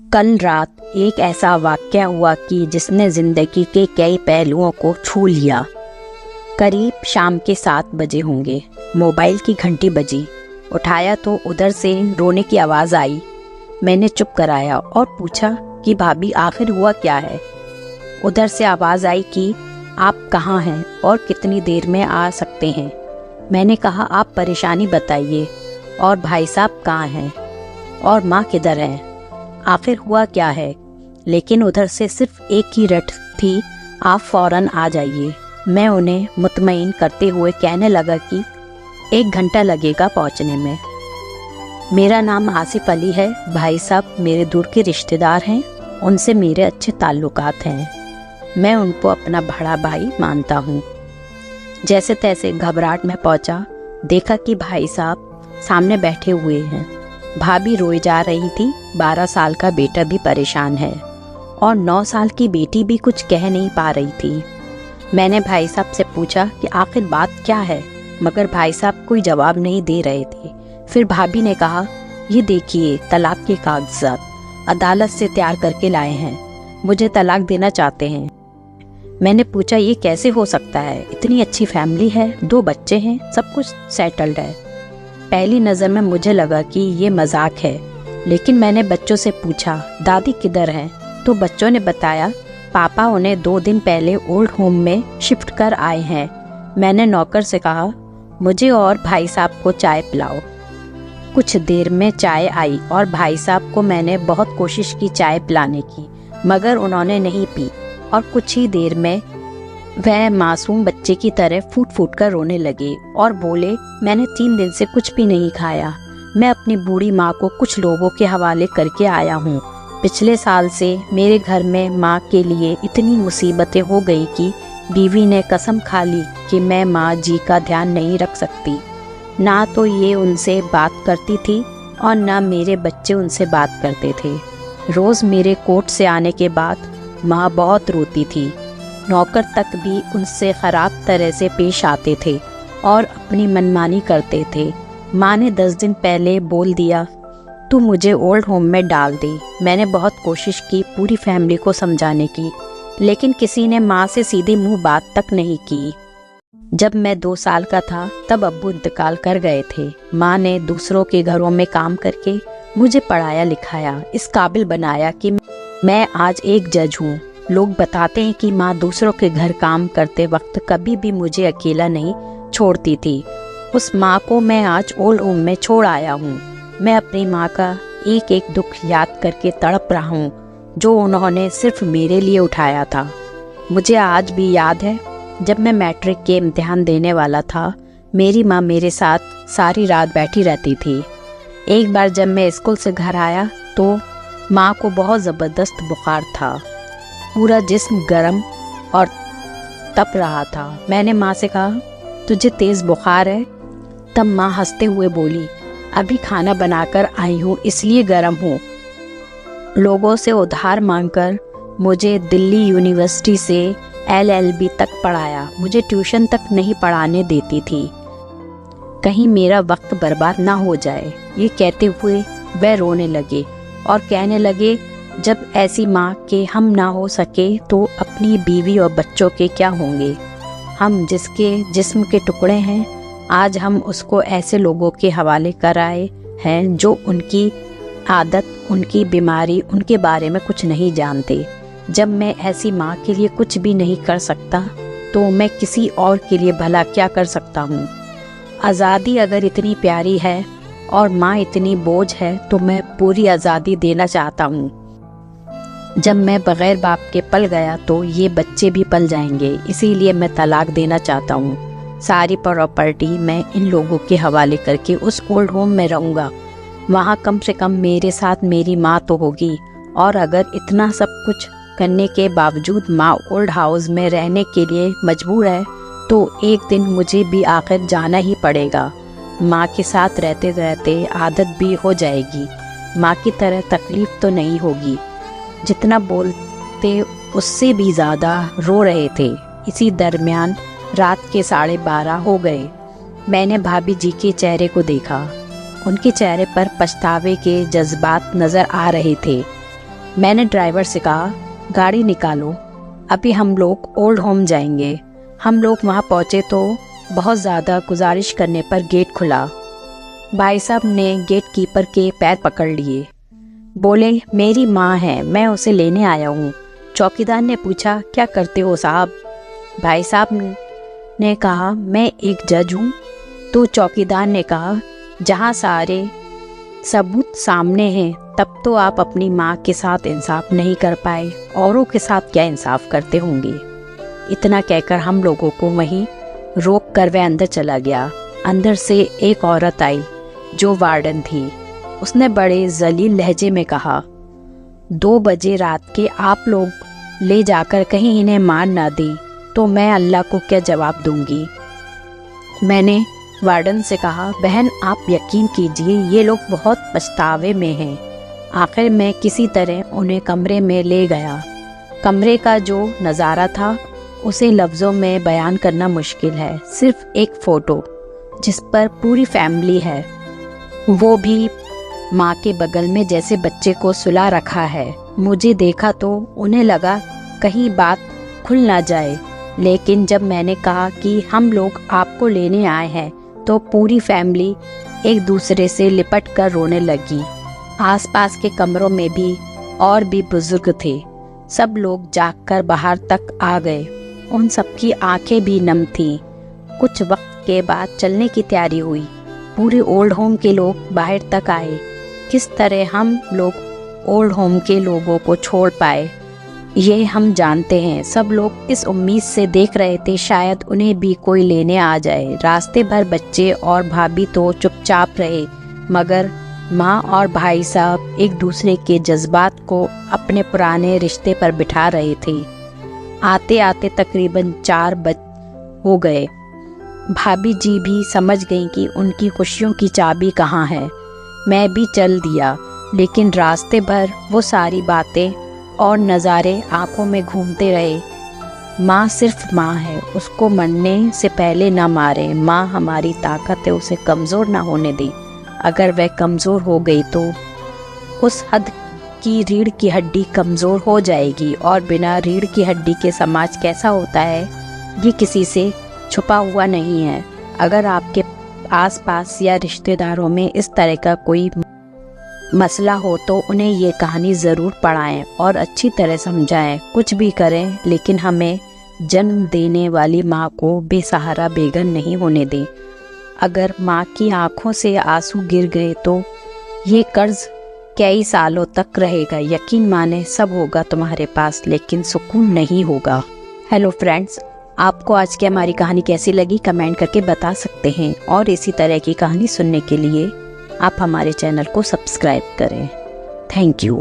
कल रात एक ऐसा वाक़या हुआ कि जिसने ज़िंदगी के कई पहलुओं को छू लिया। करीब शाम के 7 बजे होंगे। मोबाइल की घंटी बजी। उठाया तो उधर से रोने की आवाज़ आई। मैंने चुप कराया और पूछा कि भाभी आखिर हुआ क्या है। उधर से आवाज़ आई कि आप कहाँ हैं और कितनी देर में आ सकते हैं। मैंने कहा आप परेशानी बताइए और भाई साहब कहाँ हैं और माँ किधर हैं, आखिर हुआ क्या है। लेकिन उधर से सिर्फ एक ही रट थी, आप फौरन आ जाइए। मैं उन्हें मुतमईन करते हुए कहने लगा कि 1 घंटा लगेगा पहुंचने में। मेरा नाम आसिफ अली है। भाई साहब मेरे दूर के रिश्तेदार हैं, उनसे मेरे अच्छे ताल्लुकात हैं। मैं उनको अपना बड़ा भाई मानता हूँ। जैसे तैसे घबराहट में पहुँचा, देखा कि भाई साहब सामने बैठे हुए हैं। भाभी रोई जा रही थी। 12 साल का बेटा भी परेशान है और 9 साल की बेटी भी कुछ कह नहीं पा रही थी। मैंने भाई साहब से पूछा कि आखिर बात क्या है, मगर भाई साहब कोई जवाब नहीं दे रहे थे। फिर भाभी ने कहा, ये देखिए तलाक के कागजात अदालत से तैयार करके लाए हैं, मुझे तलाक देना चाहते हैं। मैंने पूछा ये कैसे हो सकता है, इतनी अच्छी फैमिली है, 2 बच्चे हैं, सब कुछ सेटल्ड है। पहली नज़र में मुझे लगा कि ये मजाक है, लेकिन मैंने बच्चों से पूछा दादी किधर हैं, तो बच्चों ने बताया पापा उन्हें 2 दिन पहले ओल्ड होम में शिफ्ट कर आए हैं। मैंने नौकर से कहा मुझे और भाई साहब को चाय पिलाओ। कुछ देर में चाय आई और भाई साहब को मैंने बहुत कोशिश की चाय पिलाने की, मगर उन्होंने नहीं पी और कुछ ही देर में वह मासूम बच्चे की तरह फूट फूट कर रोने लगे और बोले मैंने 3 दिन से कुछ भी नहीं खाया। मैं अपनी बूढ़ी माँ को कुछ लोगों के हवाले करके आया हूँ। पिछले साल से मेरे घर में माँ के लिए इतनी मुसीबतें हो गई कि बीवी ने कसम खा ली कि मैं माँ जी का ध्यान नहीं रख सकती। ना तो ये उनसे बात करती थी और ना मेरे बच्चे उनसे बात करते थे। रोज़ मेरे कोर्ट से आने के बाद माँ बहुत रोती थी। नौकर तक भी उनसे ख़राब तरह से पेश आते थे और अपनी मनमानी करते थे। माँ ने 10 दिन पहले बोल दिया तू मुझे ओल्ड होम में डाल दे। मैंने बहुत कोशिश की पूरी फैमिली को समझाने की, लेकिन किसी ने माँ से सीधे मुंह बात तक नहीं की। जब मैं 2 साल का था तब अब्बू इंतकाल कर गए थे। माँ ने दूसरों के घरों में काम करके मुझे पढ़ाया लिखाया, इस काबिल बनाया कि मैं आज एक जज हूँ। लोग बताते हैं कि माँ दूसरों के घर काम करते वक्त कभी भी मुझे अकेला नहीं छोड़ती थी। उस माँ को मैं आज ओल्ड होम में छोड़ आया हूँ। मैं अपनी माँ का एक एक दुख याद करके तड़प रहा हूँ, जो उन्होंने सिर्फ मेरे लिए उठाया था। मुझे आज भी याद है जब मैं मैट्रिक के इम्तिहान देने वाला था, मेरी माँ मेरे साथ सारी रात बैठी रहती थी। एक बार जब मैं स्कूल से घर आया तो माँ को बहुत ज़बरदस्त बुखार था, पूरा जिस्म गर्म और तप रहा था। मैंने माँ से कहा तुझे तेज़ बुखार है? तब माँ हंसते हुए बोली अभी खाना बनाकर आई हूँ इसलिए गर्म हूँ। लोगों से उधार मांगकर मुझे दिल्ली यूनिवर्सिटी से LLB तक पढ़ाया। मुझे ट्यूशन तक नहीं पढ़ाने देती थी, कहीं मेरा वक्त बर्बाद ना हो जाए। ये कहते हुए वह रोने लगे और कहने लगे जब ऐसी माँ के हम ना हो सके तो अपनी बीवी और बच्चों के क्या होंगे। हम जिसके जिस्म के टुकड़े हैं, आज हम उसको ऐसे लोगों के हवाले कराए हैं जो उनकी आदत, उनकी बीमारी, उनके बारे में कुछ नहीं जानते। जब मैं ऐसी माँ के लिए कुछ भी नहीं कर सकता तो मैं किसी और के लिए भला क्या कर सकता हूँ। आज़ादी अगर इतनी प्यारी है और माँ इतनी बोझ है तो मैं पूरी आज़ादी देना चाहता हूँ। जब मैं बग़ैर बाप के पल गया तो ये बच्चे भी पल जाएंगे, इसीलिए मैं तलाक देना चाहता हूँ। सारी प्रॉपर्टी मैं इन लोगों के हवाले करके उस ओल्ड होम में रहूँगा। वहाँ कम से कम मेरे साथ मेरी माँ तो होगी, और अगर इतना सब कुछ करने के बावजूद माँ ओल्ड हाउस में रहने के लिए मजबूर है तो एक दिन मुझे भी आखिर जाना ही पड़ेगा। माँ के साथ रहते रहते आदत भी हो जाएगी, माँ की तरह तकलीफ़ तो नहीं होगी। जितना बोलते उससे भी ज़्यादा रो रहे थे। इसी दरमियान रात के 12:30 हो गए। मैंने भाभी जी के चेहरे को देखा। उनके चेहरे पर पछतावे के जज्बात नज़र आ रहे थे। میں نے ڈرائیور سے کہا گاڑی نکالو، ابھی ہم لوگ اولڈ ہوم جائیں گے۔ ہم لوگ وہاں پہنچے تو بہت زیادہ گزارش کرنے پر گیٹ کھلا۔ بھائی صاحب نے گیٹ کیپر کے پیر پکڑ لیے، بولے میری ماں ہے، میں اسے لینے آیا ہوں۔ چوکیدار نے پوچھا کیا کرتے ہو صاحب؟ بھائی صاحب نے کہا میں ایک جج ہوں۔ تو چوکیدار نے کہا جہاں سارے ثبوت سامنے ہیں تب تو آپ اپنی ماں کے ساتھ انصاف نہیں کر پائے، اوروں کے ساتھ کیا انصاف کرتے ہوں گے؟ اتنا کہہ کر ہم لوگوں کو وہیں روک کر وہ اندر چلا گیا۔ اندر سے ایک عورت آئی جو وارڈن تھی۔ اس نے بڑے ذلیل لہجے میں کہا 2 بجے رات کے آپ لوگ لے جا کر کہیں انہیں مار نہ دیں تو میں اللہ کو کیا جواب دوں گی؟ میں نے وارڈن سے کہا بہن آپ یقین کیجئے یہ لوگ بہت پچھتاوے میں ہیں۔ آخر میں کسی طرح انہیں کمرے میں لے گیا۔ کمرے کا جو نظارہ تھا اسے لفظوں میں بیان کرنا مشکل ہے۔ صرف ایک فوٹو جس پر پوری فیملی ہے، وہ بھی ماں کے بغل میں جیسے بچے کو سلا رکھا ہے۔ مجھے دیکھا تو انہیں لگا کہیں بات کھل نہ جائے، لیکن جب میں نے کہا کہ ہم لوگ آپ کو لینے آئے ہیں تو پوری فیملی ایک دوسرے سے لپٹ کر رونے لگی۔ آس پاس کے کمروں میں بھی اور بھی بزرگ تھے۔ سب لوگ جاگ کر باہر تک آ گئے۔ ان سب کی آنکھیں بھی نم تھیں۔ کچھ وقت کے بعد چلنے کی تیاری ہوئی۔ پورے اولڈ ہوم کے لوگ باہر تک آئے۔ کس طرح ہم لوگ اولڈ ہوم کے لوگوں کو چھوڑ پائے یہ ہم جانتے ہیں۔ سب لوگ اس امید سے دیکھ رہے تھے شاید انہیں بھی کوئی لینے آ جائے۔ راستے بھر بچے اور بھابھی تو چپ چاپ رہے، مگر ماں اور بھائی صاحب ایک دوسرے کے جذبات کو اپنے پرانے رشتے پر بٹھا رہے تھے۔ آتے آتے تقریباً 4 بج ہو گئے۔ بھابھی جی بھی سمجھ گئیں کہ ان کی خوشیوں کی چابی کہاں ہے۔ میں بھی چل دیا، لیکن راستے بھر وہ ساری باتیں اور نظارے آنکھوں میں گھومتے رہے۔ ماں صرف ماں ہے، اس کو مرنے سے پہلے نہ مارے۔ ماں ہماری طاقت ہے، اسے کمزور نہ ہونے دے۔ اگر وہ کمزور ہو گئی تو اس حد کی ریڑھ کی ہڈی کمزور ہو جائے گی، اور بنا ریڑھ کی ہڈی کے سماج کیسا ہوتا ہے یہ کسی سے چھپا ہوا نہیں ہے۔ اگر آپ کے آس پاس یا رشتہ داروں میں اس طرح کا کوئی مسئلہ ہو تو انہیں یہ کہانی ضرور پڑھائیں اور اچھی طرح سمجھائیں۔ کچھ بھی کریں لیکن ہمیں جنم دینے والی ماں کو بے سہارا بے گھر نہیں ہونے دیں۔ اگر ماں کی آنکھوں سے آنسو گر گئے تو یہ قرض کئی سالوں تک رہے گا۔ یقین مانے سب ہوگا تمہارے پاس، لیکن سکون نہیں ہوگا۔ ہیلو فرینڈز، آپ کو آج کی ہماری کہانی کیسی لگی کمنٹ کر کے بتا سکتے ہیں، اور اسی طرح کی کہانی سننے کے لیے آپ ہمارے چینل کو سبسکرائب کریں۔ Thank you.